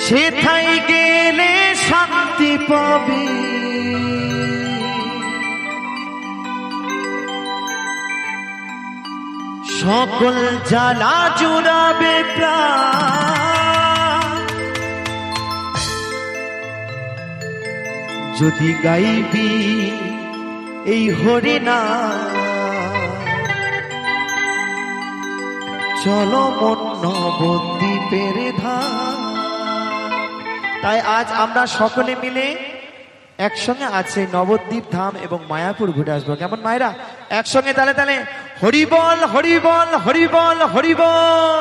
সেথায় গেলে শান্তি পাবি, সকল জ্বালা জুড়াবে প্রাণ। যদি গাইবি এই হরিনাম, চলো মন নবদ্বীপের ধাম। তাই আজ আমরা সকলে মিলে একসঙ্গে আছে নবদ্বীপ ধাম এবং মায়াপুর ঘুরে আসবো। কেমন মায়েরা? একসঙ্গে তালে তালে হরিবল হরিবল হরিবল হরিবল,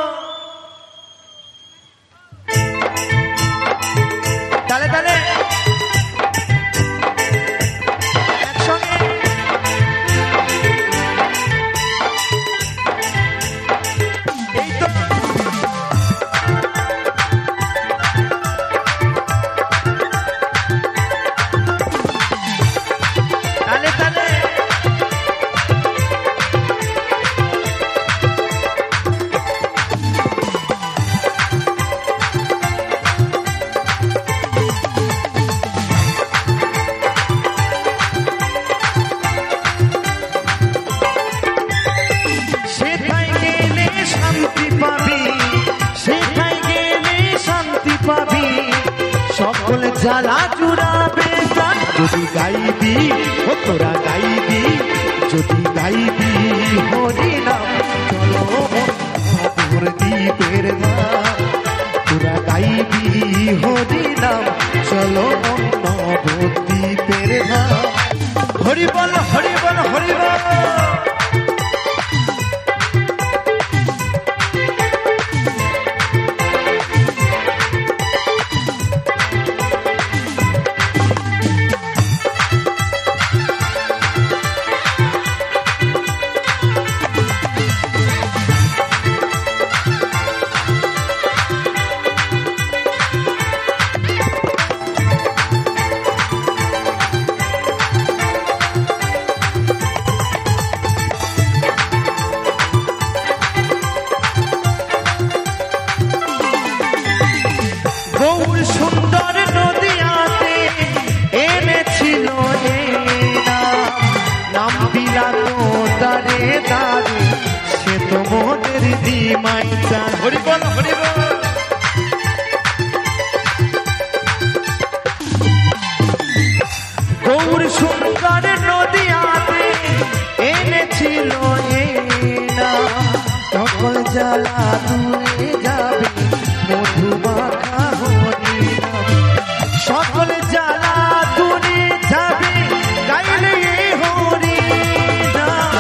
তালে তালে একসঙ্গে। এই তো তালে তালে সকল জ্বালা জুড়াবে প্রাণ। যদি গাইবি ও তোরা গাইবি, যদি গাইবি হরিনাম, চলো নবদ্বীপের ধাম। তোরা গাইবি হরিনাম, চলো নবদ্বীপের ধাম। হরিবল হরিবল হরিবল। গৌর সুন্দর নদিয়াতে এনেছিল নাম বিলাতো তারে তারে, সে তো মোদের দিমাই চান। হরিবল হরিবল। গৌর সুন্দর নদিয়াতে এনেছিল সকল জ্বালা দূরে যাবে মধুমাখা হরিনাম। সকল জ্বালা দূরে যাবে গাইলে হরিনাম।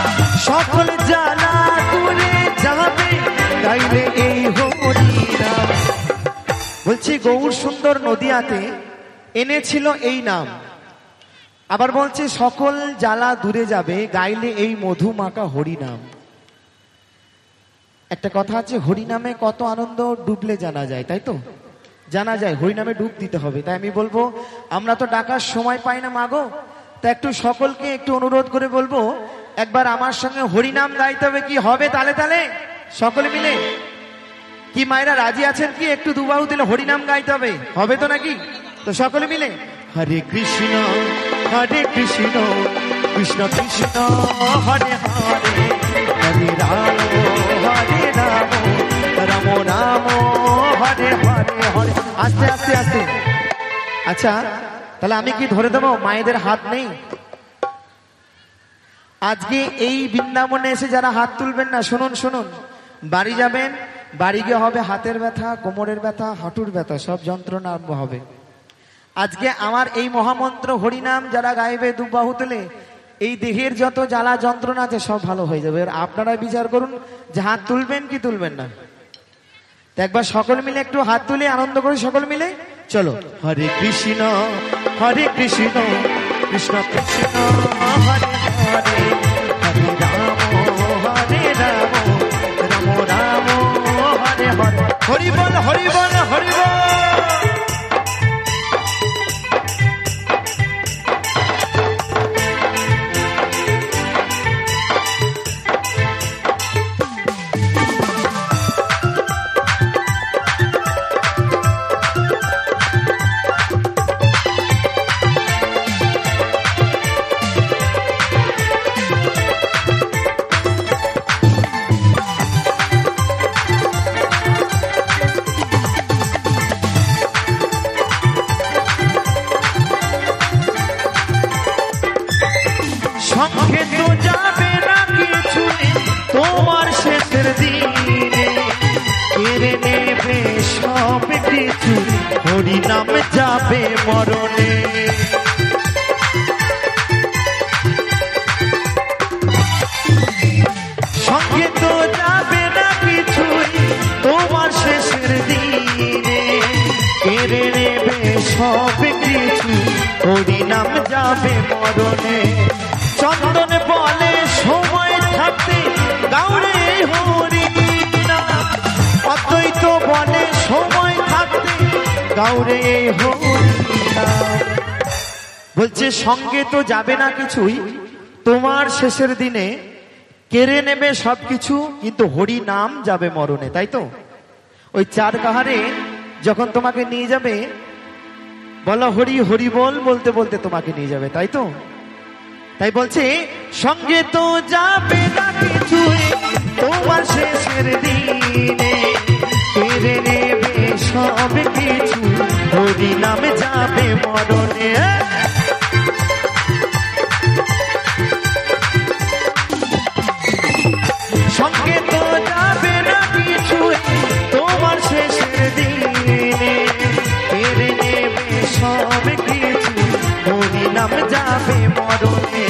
সকল জ্বালা দূরে যাবে গাইলে এই হরিনাম। বলছি গৌর সুন্দর নদিয়াতে এনেছিল এই নাম, আবার বলছে সকল জ্বালা দূরে যাবে গাইলে এই মধুমাখা হরিনাম। একটা কথা আছে, হরিনামে কত আনন্দ ডুবলে জানা যায়, তাই তো? জানা যায় হরিনামে ডুব দিতে হবে। তাই আমি বলবো, আমরা তো ডাকার সময় পাই না মাগো, তা একটু সকলকে একটু অনুরোধ করে বলবো, একবার আমার সঙ্গে হরিনাম গাইতে হবে। কি হবে? তালে তালে সকলে মিলে। কি মায়েরা রাজি আছেন? কি একটু দুবাহু দিলে হরিনাম গাইতে হবে, হবে তো নাকি? তো সকলে মিলে হরে কৃষ্ণ কৃষ্ণ কৃষ্ণ হরে হরে, হরে রাম হরে রাম, রাম রাম হরে হরে হরে। আস্তে আস্তে আস্তে। আচ্ছা তাহলে আমি কি ধরে দেবো? মায়েদের হাত নেই আজকে এই বৃন্দাবনে এসে যারা হাত তুলবেন না, শুনুন শুনুন, বাড়ি যাবেন, বাড়ি গিয়ে হবে হাতের ব্যথা, কোমরের ব্যথা, হাঁটুর ব্যথা, সব যন্ত্রণা আরম্ভ হবে। আজকে আমার এই মহামন্ত্র হরিনাম যারা গাইবে দুবাহু তুলে, এই দেহের যত জ্বালা যন্ত্রণা আছে সব ভালো হয়ে যাবে। আপনারা বিচার করুন যে হাত তুলবেন কি তুলবেন না। তো একবার সকল মিলে একটু হাত তুলে আনন্দ করি সকল মিলে। চলো হরে কৃষ্ণ কৃষ্ণ কৃষ্ণ হরে হরে, হরে রাম রাম রাম হরে হরে। হরি বল হরি বল হরি বল। হরি নাম যাবে মরণে। সঙ্গে তো যাবে না কিছুই তোমার শেষের দিনে, কেড়ে নেবে সব কিছু হরি নাম যাবে মরণে। চন্দন বলে সময় থাকতে গাউরে হরি নাম, অদ্বৈত বলে সময় থাকতে গাউরে হরি নাম। বলছে সঙ্গে তো যাবে না কিছুই তোমার শেষের দিনে, কেড়ে নেবে সবকিছু কিন্তু হরি নাম যাবে মরণে, তাই তো? ওই চার কাহারে যখন তোমাকে নিয়ে যাবে, বলো হরি হরি বল বলতে বলতে তোমাকে নিয়ে যাবে, তাই তো? তাই বলছে সঙ্গে তো যাবে না কিছুই তোমার শেষের দিনে, কেড়ে নেবে সব কিছু হরি নাম যাবে মরণে। সঙ্গে তো যাবে না কিছু তোমার শেষের দিনে, কেড়ে নেবে সব কিছু হরি নাম যাবে মরণে।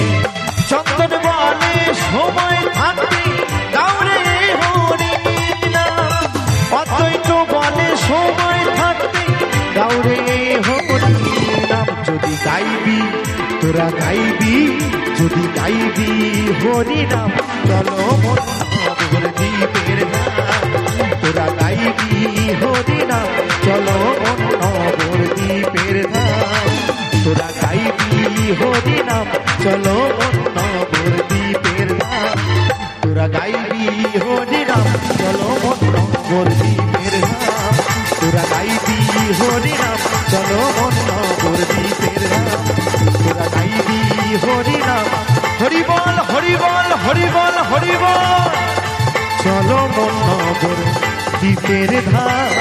চন্দন বলে সময় থাকতে গাউরে হরি নাম, অদ্বৈত বলে সময় থাকতে গাউরে হরি নাম। যদি গাইবি তোরা গাইবি, যদি গাইবি হরি নাম চলো মন নগর দ্বীপের ধাম, তোরা গাইবি হরি নাম চলো মন নগর দ্বীপের ধাম, তোরা গাইবি হরি নাম চলো মন নগর দ্বীপের ধাম, তোরা গাইবি হরি নাম চলো মন নগর দ্বীপের ধাম, তোরা গাইবি হরি নাম চলো মন নগর দ্বীপের ধাম, তোরা গাইবি হরি নাম। হরি বল হরি বল হরি বল হরি বল, চলো মন নগর দ্বীপের ধাম।